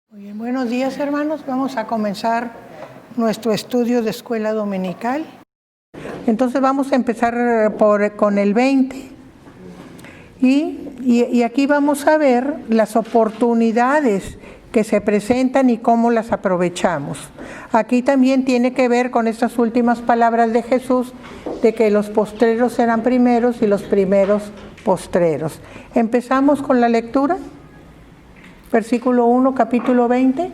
Muy bien, buenos días hermanos, vamos a comenzar nuestro estudio de escuela dominical. Entonces vamos a empezar con el 20 y aquí vamos a ver las oportunidades que se presentan y cómo las aprovechamos. Aquí también tiene que ver con estas últimas palabras de Jesús de que los postreros serán primeros y los primeros postreros. Empezamos con la lectura. Versículo 1, capítulo 20.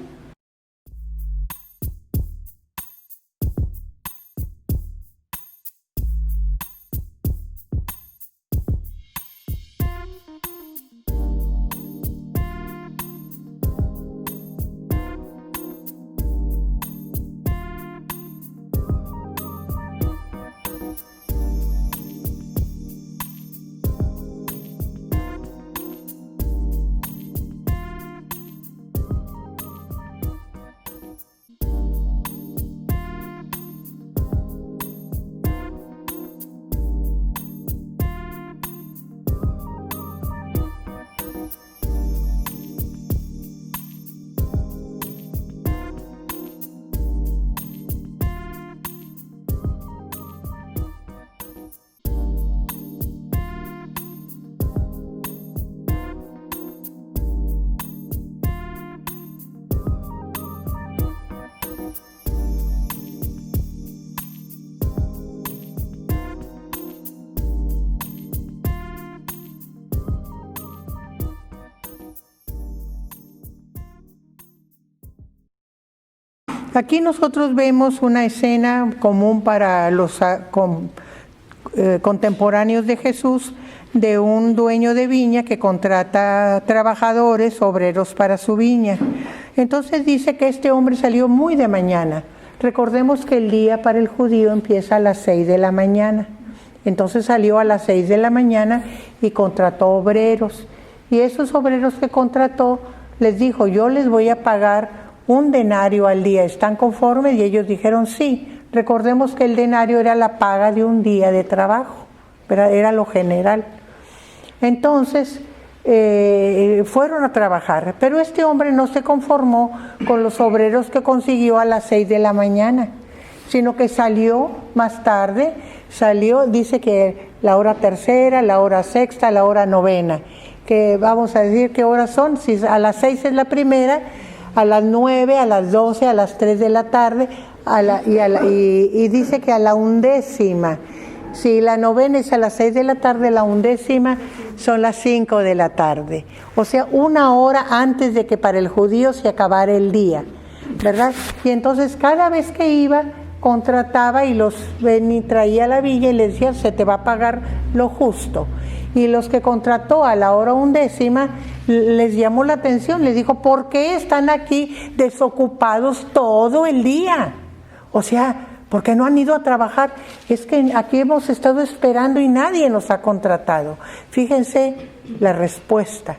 Aquí nosotros vemos una escena común para los contemporáneos de Jesús, de un dueño de viña que contrata trabajadores, obreros para su viña. Entonces dice que este hombre salió muy de mañana. Recordemos que el día para el judío empieza a las 6 de la mañana. Entonces salió a las 6 de la mañana y contrató obreros. Y esos obreros que contrató les dijo, yo les voy a pagar 1 denario al día, ¿están conformes? Y ellos dijeron sí. Recordemos que el denario era la paga de un día de trabajo, pero era lo general. Entonces fueron a trabajar, pero este hombre no se conformó con los obreros que consiguió a las 6 de la mañana, sino que salió más tarde, dice que la hora tercera, la hora sexta, la hora novena, que vamos a decir qué horas son, si a las 6 es la primera, a las 9, a las 12, a las 3 de la tarde, y dice que a la 11:00, si la novena es a las 6 de la tarde, la 11:00 son las 5 de la tarde. O sea, 1 hora antes de que para el judío se acabara el día, ¿verdad? Y entonces cada vez que iba, contrataba y los traía a la villa y les decía, se te va a pagar lo justo. Y los que contrató a la hora 11:00 les llamó la atención, les dijo, ¿por qué están aquí desocupados todo el día? O sea, ¿por qué no han ido a trabajar? Es que aquí hemos estado esperando y nadie nos ha contratado. Fíjense la respuesta.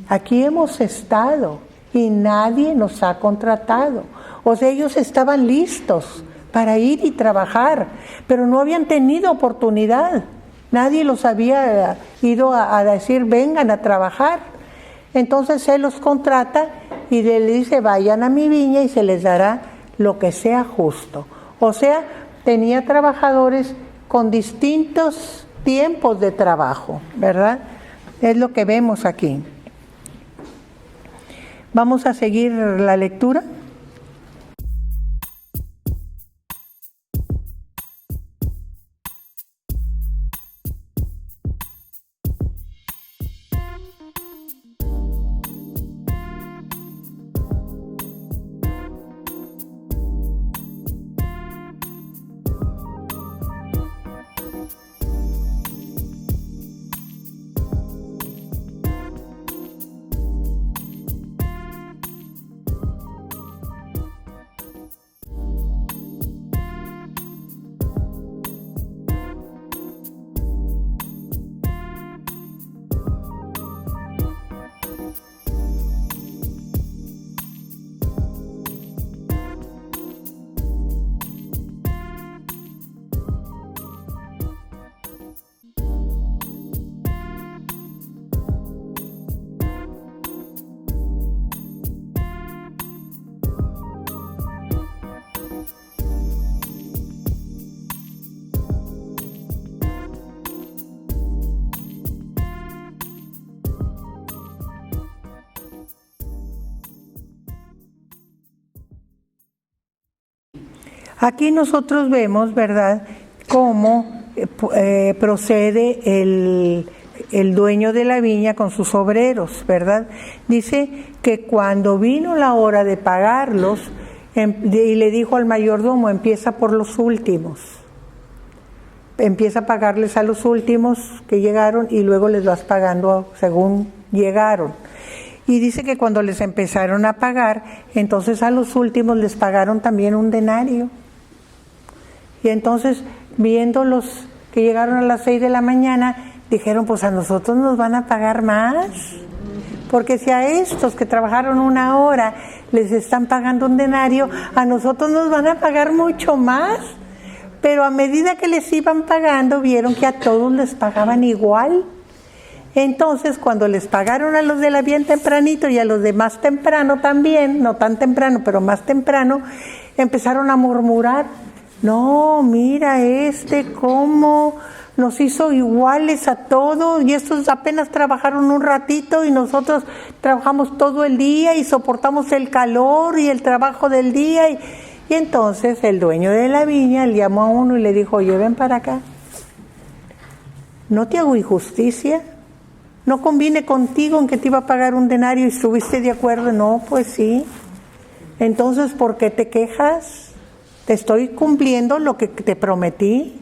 Aquí hemos estado y nadie nos ha contratado. O sea, ellos estaban listos para ir y trabajar, pero no habían tenido oportunidad. Nadie los había ido a decir, vengan a trabajar. Entonces Él los contrata y le dice, vayan a mi viña y se les dará lo que sea justo. O sea, tenía trabajadores con distintos tiempos de trabajo, ¿verdad? Es lo que vemos aquí. Vamos a seguir la lectura. Aquí nosotros vemos, ¿verdad?, cómo procede el dueño de la viña con sus obreros, ¿verdad? Dice que cuando vino la hora de pagarlos, y le dijo al mayordomo, empieza por los últimos. Empieza a pagarles a los últimos que llegaron y luego les vas pagando según llegaron. Y dice que cuando les empezaron a pagar, entonces a los últimos les pagaron también un denario. Y entonces, viendo los que llegaron a las 6 de la mañana, dijeron, pues a nosotros nos van a pagar más. Porque si a estos que trabajaron 1 hora les están pagando un denario, a nosotros nos van a pagar mucho más. Pero a medida que les iban pagando, vieron que a todos les pagaban igual. Entonces, cuando les pagaron a los de la bien tempranito y a los de más temprano también, no tan temprano, pero más temprano, empezaron a murmurar. No, mira cómo nos hizo iguales a todos y estos apenas trabajaron un ratito y nosotros trabajamos todo el día y soportamos el calor y el trabajo del día. Y entonces el dueño de la viña le llamó a uno y le dijo, oye, ven para acá. ¿No te hago injusticia? ¿No conviene contigo en que te iba a pagar un denario y estuviste de acuerdo? No, pues sí. Entonces, ¿por qué te quejas? Te estoy cumpliendo lo que te prometí.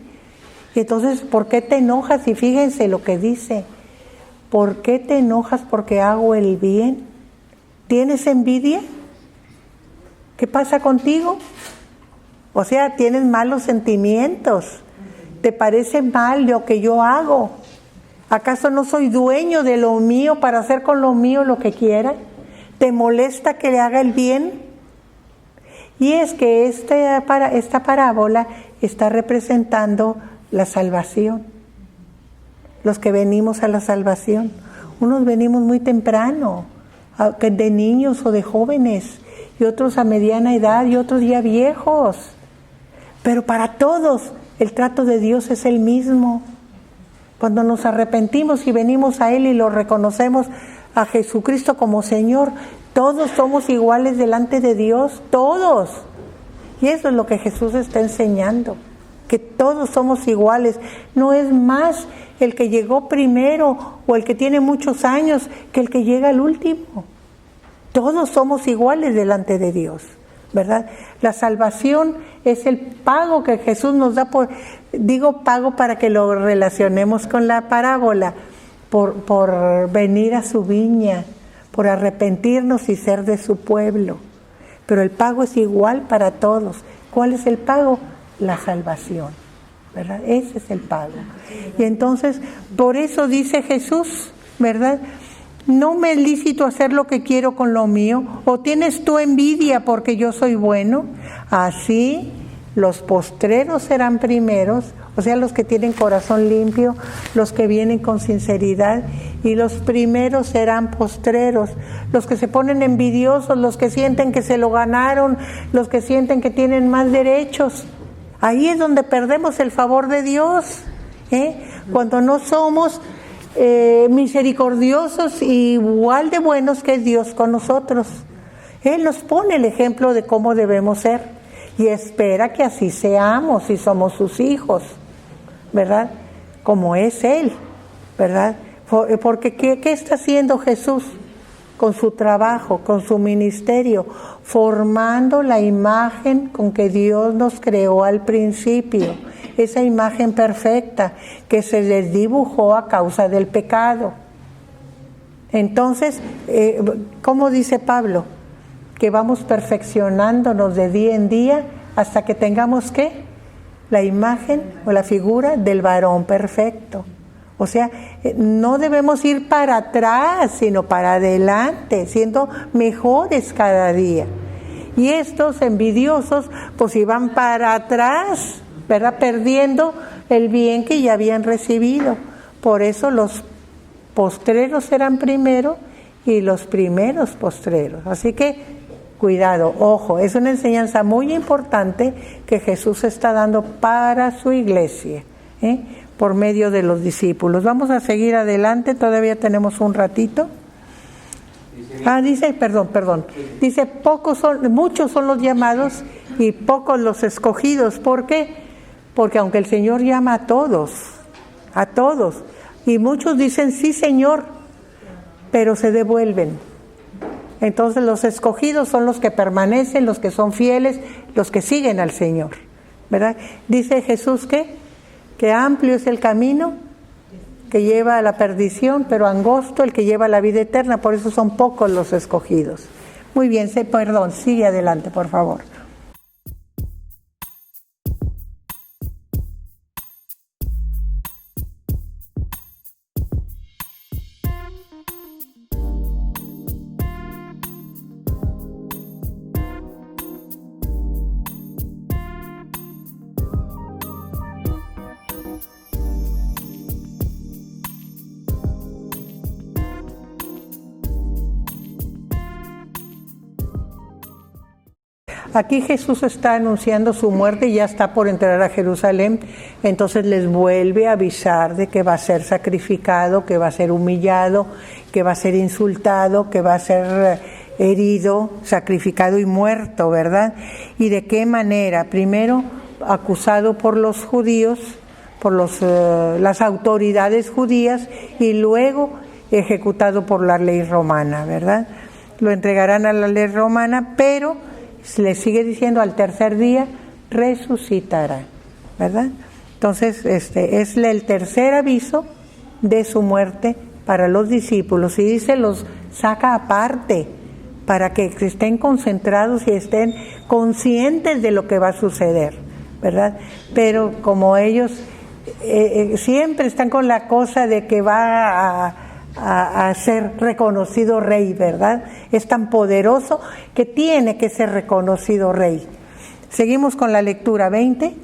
Y entonces, ¿por qué te enojas? Y fíjense lo que dice. ¿Por qué te enojas porque hago el bien? ¿Tienes envidia? ¿Qué pasa contigo? O sea, tienes malos sentimientos. ¿Te parece mal lo que yo hago? ¿Acaso no soy dueño de lo mío para hacer con lo mío lo que quiera? ¿Te molesta que le haga el bien? Y es que esta parábola está representando la salvación. Los que venimos a la salvación. Unos venimos muy temprano, de niños o de jóvenes, y otros a mediana edad y otros ya viejos. Pero para todos el trato de Dios es el mismo. Cuando nos arrepentimos y venimos a Él y lo reconocemos a Jesucristo como Señor, todos somos iguales delante de Dios, todos. Y eso es lo que Jesús está enseñando, que todos somos iguales. No es más el que llegó primero o el que tiene muchos años que el que llega al último. Todos somos iguales delante de Dios, ¿verdad? La salvación es el pago que Jesús nos da digo pago para que lo relacionemos con la parábola, por venir a su viña, por arrepentirnos y ser de su pueblo. Pero el pago es igual para todos. ¿Cuál es el pago? La salvación, ¿verdad? Ese es el pago. Y entonces, por eso dice Jesús, ¿verdad? No me es lícito hacer lo que quiero con lo mío. ¿O tienes tú envidia porque yo soy bueno? Así los postreros serán primeros, o sea, los que tienen corazón limpio, los que vienen con sinceridad, y los primeros serán postreros, los que se ponen envidiosos, los que sienten que se lo ganaron, los que sienten que tienen más derechos. Ahí es donde perdemos el favor de Dios, cuando no somos misericordiosos y igual de buenos que es Dios con nosotros. Él nos pone el ejemplo de cómo debemos ser y espera que así seamos si somos sus hijos, ¿verdad? Como es Él, ¿verdad? Porque ¿qué está haciendo Jesús con su trabajo, con su ministerio? Formando la imagen con que Dios nos creó al principio, esa imagen perfecta que se les dibujó a causa del pecado. Entonces, ¿cómo dice Pablo? Que vamos perfeccionándonos de día en día hasta que tengamos, ¿qué? La imagen o la figura del varón perfecto. O sea, no debemos ir para atrás, sino para adelante, siendo mejores cada día. Y estos envidiosos, pues iban para atrás, ¿verdad? Perdiendo el bien que ya habían recibido. Por eso los postreros serán primero y los primeros postreros. Así que cuidado, ojo, es una enseñanza muy importante que Jesús está dando para su iglesia, por medio de los discípulos. Vamos a seguir adelante, todavía tenemos un ratito. Perdón. Dice, muchos son los llamados y pocos los escogidos. ¿Por qué? Porque aunque el Señor llama a todos, y muchos dicen, sí, Señor, pero se devuelven. Entonces los escogidos son los que permanecen, los que son fieles, los que siguen al Señor, ¿verdad? Dice Jesús que amplio es el camino que lleva a la perdición, pero angosto el que lleva a la vida eterna, por eso son pocos los escogidos. Muy bien, sigue adelante, por favor. Aquí Jesús está anunciando su muerte y ya está por entrar a Jerusalén, entonces les vuelve a avisar de que va a ser sacrificado, que va a ser humillado, que va a ser insultado, que va a ser herido, sacrificado y muerto, ¿verdad? ¿Y de qué manera? Primero, acusado por los judíos, por las autoridades judías, y luego ejecutado por la ley romana, ¿verdad? Lo entregarán a la ley romana, pero le sigue diciendo al tercer día resucitará, ¿verdad? Entonces es el tercer aviso de su muerte para los discípulos, y dice los saca aparte para que estén concentrados y estén conscientes de lo que va a suceder, ¿verdad? Pero como ellos siempre están con la cosa de que va a ser reconocido rey, ¿verdad? Es tan poderoso que tiene que ser reconocido rey. Seguimos con la lectura 20.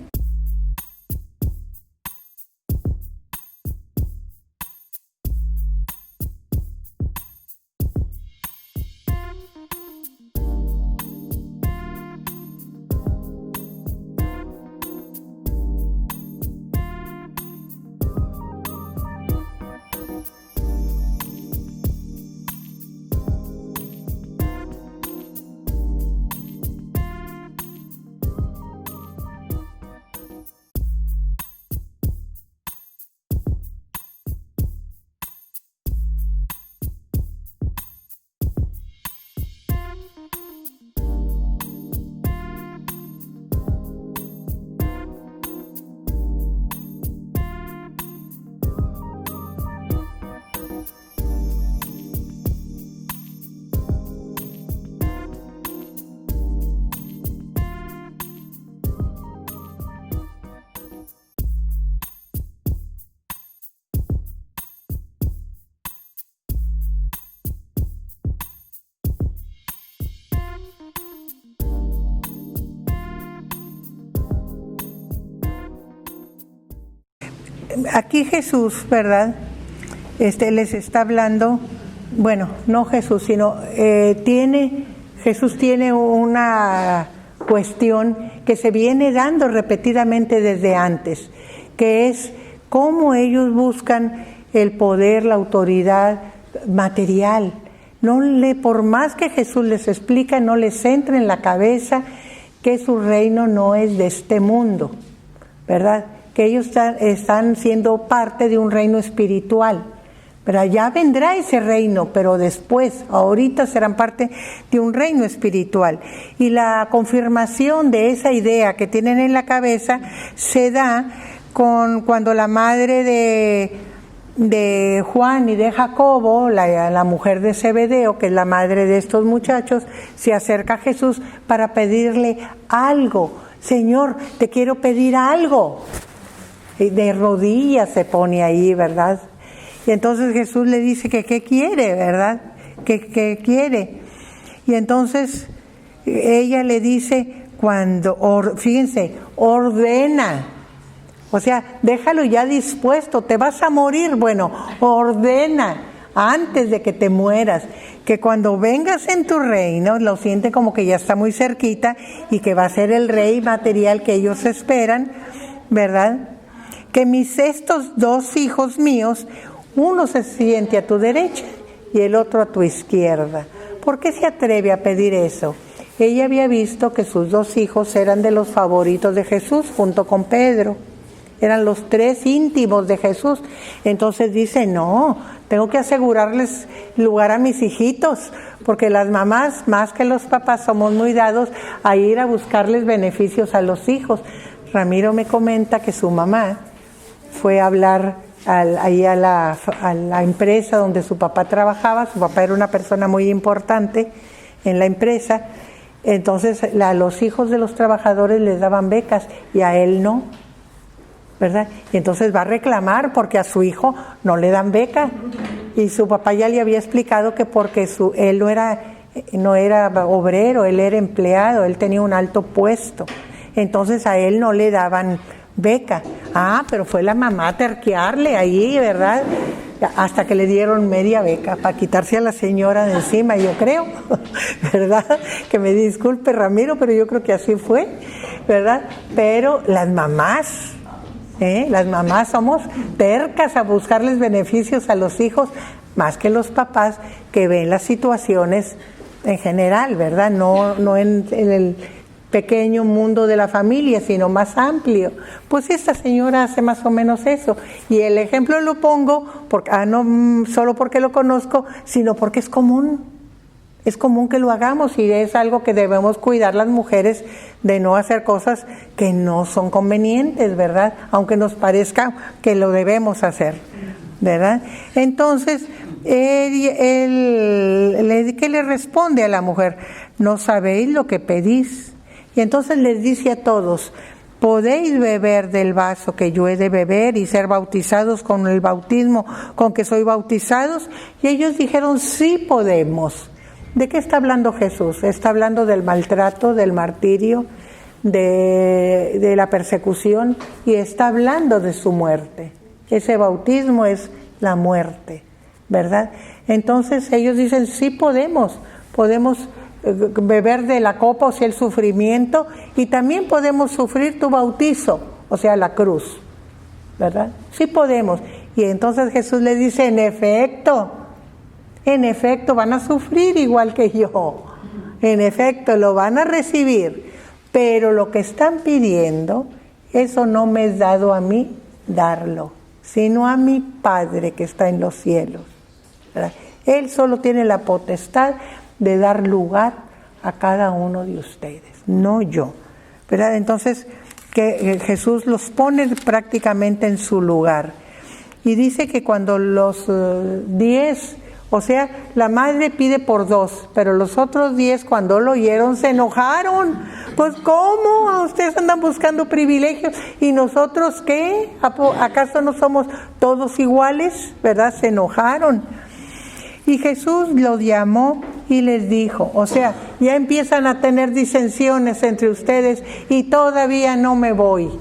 Aquí Jesús, ¿verdad? Les está hablando, bueno, no Jesús, sino Jesús tiene una cuestión que se viene dando repetidamente desde antes, que es cómo ellos buscan el poder, la autoridad material. Por más que Jesús les explica, no les entra en la cabeza que su reino no es de este mundo, ¿verdad? Que ellos están siendo parte de un reino espiritual, pero ya vendrá ese reino, pero después, ahorita serán parte de un reino espiritual. Y la confirmación de esa idea que tienen en la cabeza se da cuando la madre de Juan y de Jacobo, la mujer de Zebedeo, que es la madre de estos muchachos, se acerca a Jesús para pedirle algo. Señor, te quiero pedir algo. Y de rodillas se pone ahí, ¿verdad? Y entonces Jesús le dice que qué quiere, ¿verdad? Que quiere. Y entonces ella le dice, fíjense, ordena. O sea, déjalo ya dispuesto, te vas a morir. Bueno, ordena antes de que te mueras, que cuando vengas en tu reino, lo siente como que ya está muy cerquita y que va a ser el rey material que ellos esperan, ¿verdad? Que estos dos hijos míos, uno se siente a tu derecha y el otro a tu izquierda. ¿Por qué se atreve a pedir eso? Ella había visto que sus 2 hijos eran de los favoritos de Jesús, junto con Pedro. Eran los 3 íntimos de Jesús. Entonces dice, no, tengo que asegurarles lugar a mis hijitos, porque las mamás, más que los papás, somos muy dados a ir a buscarles beneficios a los hijos. Ramiro me comenta que su mamá fue a hablar ahí a la empresa donde su papá trabajaba. Su papá era una persona muy importante en la empresa. Entonces a los hijos de los trabajadores les daban becas y a él no, ¿verdad? Y entonces va a reclamar porque a su hijo no le dan beca. Y su papá ya le había explicado que porque él no era obrero, él era empleado, él tenía un alto puesto. Entonces a él no le daban beca. Pero fue la mamá a terquearle ahí, ¿verdad? Hasta que le dieron media beca para quitarse a la señora de encima, yo creo, ¿verdad? Que me disculpe Ramiro, pero yo creo que así fue, ¿verdad? Pero las mamás somos tercas a buscarles beneficios a los hijos, más que los papás que ven las situaciones en general, ¿verdad? No en el pequeño mundo de la familia, sino más amplio. Pues esta señora hace más o menos eso. Y el ejemplo lo pongo, no solo porque lo conozco, sino porque es común. Es común que lo hagamos y es algo que debemos cuidar las mujeres de no hacer cosas que no son convenientes, ¿verdad? Aunque nos parezca que lo debemos hacer, ¿verdad? Entonces, ¿qué le responde a la mujer? No sabéis lo que pedís. Y entonces les dice a todos, podéis beber del vaso que yo he de beber y ser bautizados con el bautismo con que soy bautizados. Y ellos dijeron, sí podemos. ¿De qué está hablando Jesús? Está hablando del maltrato, del martirio, de la persecución, y está hablando de su muerte. Ese bautismo es la muerte, ¿verdad? Entonces ellos dicen, sí podemos beber de la copa, o sea, el sufrimiento, y también podemos sufrir tu bautizo, o sea, la cruz, ¿verdad? Sí podemos. Y entonces Jesús le dice, en efecto, van a sufrir igual que yo, en efecto, lo van a recibir, pero lo que están pidiendo, eso no me es dado a mí darlo, sino a mi Padre que está en los cielos, ¿verdad? Él solo tiene la potestad de dar lugar a cada uno de ustedes, no yo, ¿verdad? Entonces, que Jesús los pone prácticamente en su lugar. Y dice que cuando los 10, o sea, la madre pide por 2, pero los otros 10 cuando lo oyeron se enojaron. Pues ¿cómo? Ustedes andan buscando privilegios y nosotros ¿qué? ¿Acaso no somos todos iguales? ¿Verdad? Se enojaron. Y Jesús los llamó y les dijo, o sea, ya empiezan a tener disensiones entre ustedes y todavía no me voy.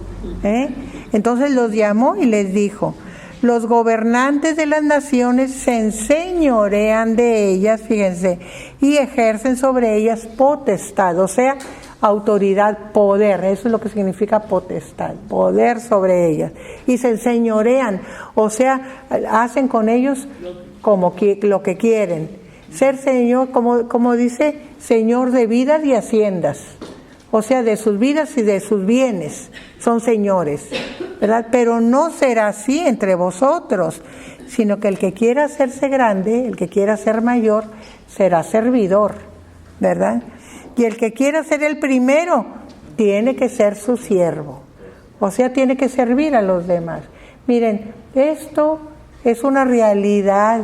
Entonces los llamó y les dijo, los gobernantes de las naciones se enseñorean de ellas, fíjense, y ejercen sobre ellas potestad, o sea, autoridad, poder, eso es lo que significa potestad, poder sobre ellas. Y se enseñorean, o sea, hacen con ellos como lo que quieren. Ser señor, como dice, señor de vidas y haciendas, o sea, de sus vidas y de sus bienes, son señores, ¿verdad? Pero no será así entre vosotros, sino que el que quiera hacerse grande, el que quiera ser mayor, será servidor, ¿verdad? Y el que quiera ser el primero, tiene que ser su siervo, o sea, tiene que servir a los demás. Miren, esto es una realidad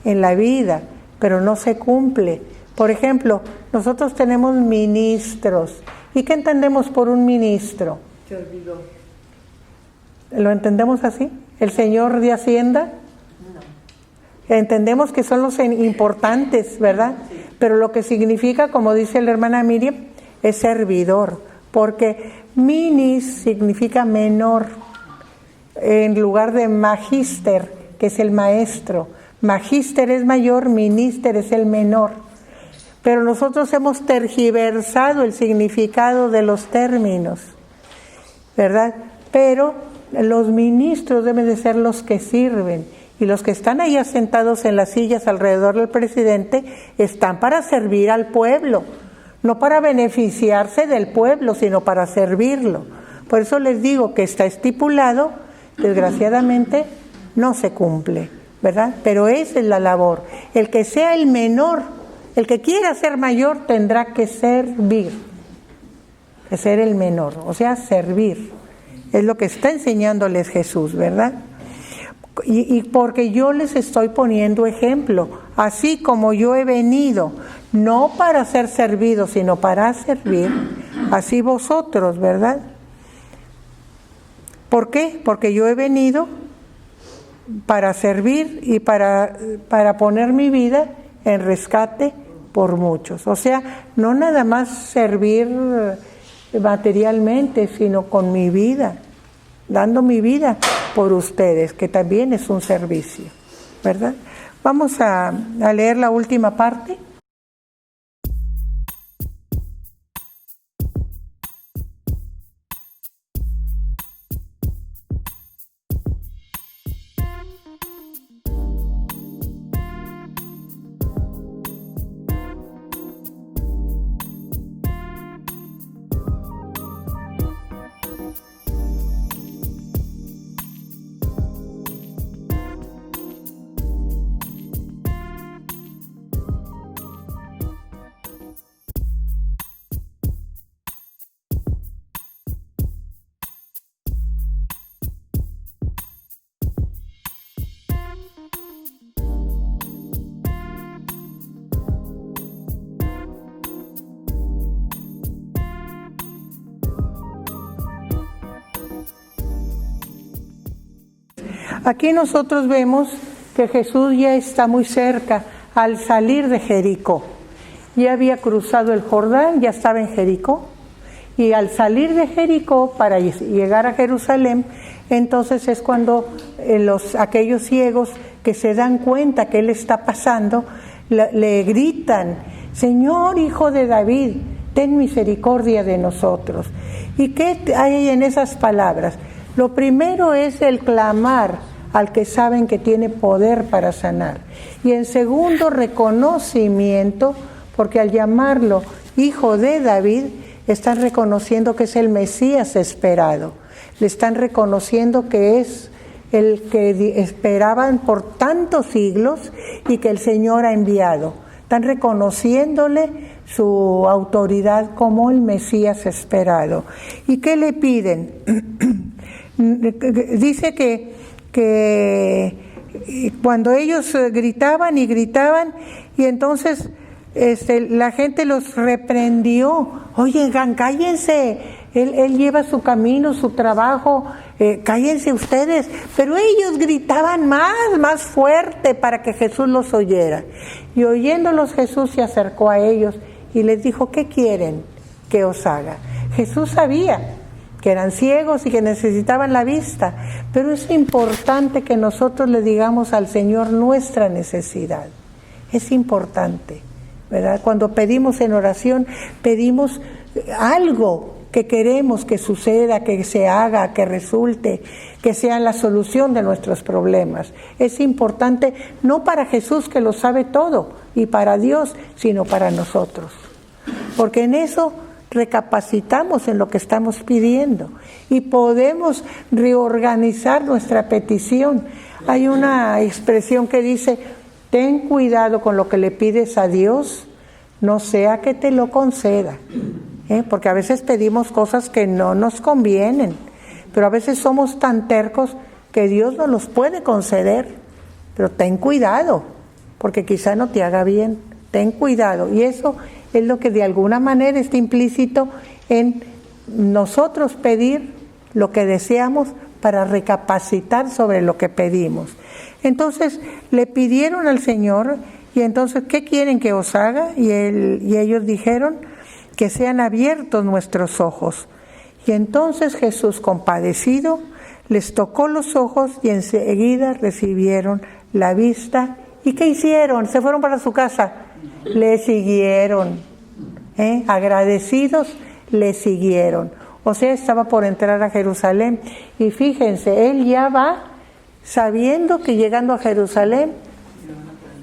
en la vida, pero no se cumple. Por ejemplo, nosotros tenemos ministros. ¿Y qué entendemos por un ministro? Servidor. ¿Lo entendemos así? ¿El señor de Hacienda? No. Entendemos que son los importantes, ¿verdad? Sí. Pero lo que significa, como dice la hermana Miriam, es servidor, porque minis significa menor, en lugar de magíster, que es el maestro. Magíster es mayor, minister es el menor. Pero nosotros hemos tergiversado el significado de los términos, ¿verdad? Pero los ministros deben de ser los que sirven. Y los que están ahí sentados en las sillas alrededor del presidente están para servir al pueblo, no para beneficiarse del pueblo, sino para servirlo. Por eso les digo que está estipulado, desgraciadamente no se cumple, ¿verdad? Pero esa es la labor. El que sea el menor, el que quiera ser mayor tendrá que servir, que ser el menor, o sea, servir. Es lo que está enseñándoles Jesús, ¿verdad? Y porque yo les estoy poniendo ejemplo, así como yo he venido, no para ser servido, sino para servir, así vosotros, ¿verdad? ¿Por qué? Porque yo he venido para servir y para poner mi vida en rescate por muchos. O sea, no nada más servir materialmente, sino con mi vida, dando mi vida por ustedes, que también es un servicio, ¿verdad? Vamos a leer la última parte. Aquí nosotros vemos que Jesús ya está muy cerca al salir de Jericó. Ya había cruzado el Jordán, ya estaba en Jericó. Y al salir de Jericó para llegar a Jerusalén, entonces es cuando aquellos ciegos que se dan cuenta que Él está pasando, le gritan: Señor, Hijo de David, ten misericordia de nosotros. ¿Y qué hay en esas palabras? Lo primero es el clamar al que saben que tiene poder para sanar. Y en segundo, reconocimiento, porque al llamarlo Hijo de David, están reconociendo que es el Mesías esperado. Le están reconociendo que es el que esperaban por tantos siglos y que el Señor ha enviado. Están reconociéndole su autoridad como el Mesías esperado. ¿Y qué le piden? Dice que cuando ellos gritaban y entonces la gente los reprendió: oigan, cállense, él lleva su camino, su trabajo, cállense ustedes. Pero ellos gritaban más fuerte para que Jesús los oyera. Y oyéndolos, Jesús se acercó a ellos y les dijo: ¿qué quieren que os haga? Jesús sabía que eran ciegos y que necesitaban la vista, pero es importante que nosotros le digamos al Señor nuestra necesidad. Es importante, ¿verdad? Cuando pedimos en oración, pedimos algo que queremos que suceda, que se haga, que resulte, que sea la solución de nuestros problemas. Es importante, no para Jesús, que lo sabe todo, y para Dios, sino para nosotros. Porque en eso recapacitamos en lo que estamos pidiendo y podemos reorganizar nuestra petición. Hay una expresión que dice: ten cuidado con lo que le pides a Dios, no sea que te lo conceda. Porque a veces pedimos cosas que no nos convienen, pero a veces somos tan tercos que Dios no los puede conceder. Pero ten cuidado, porque quizá no te haga bien. Ten cuidado. Y eso es lo que de alguna manera está implícito en nosotros pedir lo que deseamos para recapacitar sobre lo que pedimos. Entonces le pidieron al Señor, y entonces, ¿qué quieren que os haga? Y ellos dijeron: que sean abiertos nuestros ojos. Y entonces Jesús, compadecido, les tocó los ojos y enseguida recibieron la vista. ¿Y qué hicieron? Se fueron para su casa. Le siguieron. Agradecidos, le siguieron. O sea, estaba por entrar a Jerusalén. Y fíjense, él ya va sabiendo que llegando a Jerusalén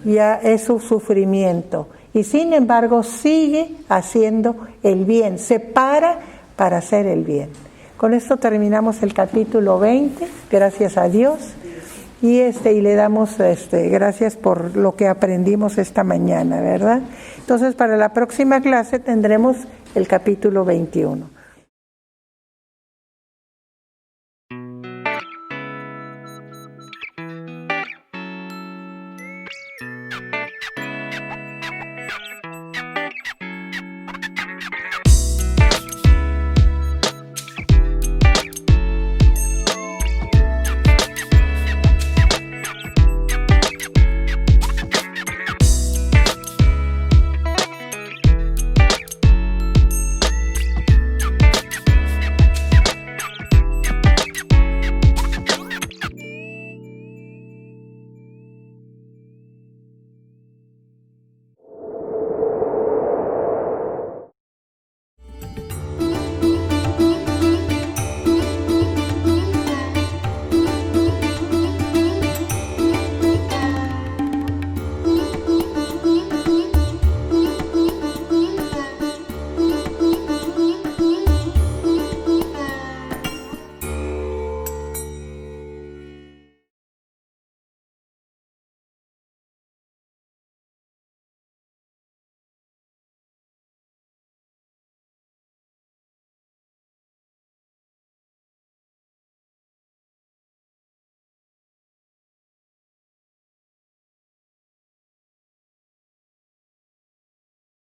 ya es su sufrimiento. Y sin embargo sigue haciendo el bien, se para hacer el bien. Con esto terminamos el capítulo 20, gracias a Dios. Y le damos gracias por lo que aprendimos esta mañana, ¿verdad? Entonces, para la próxima clase tendremos el capítulo 21.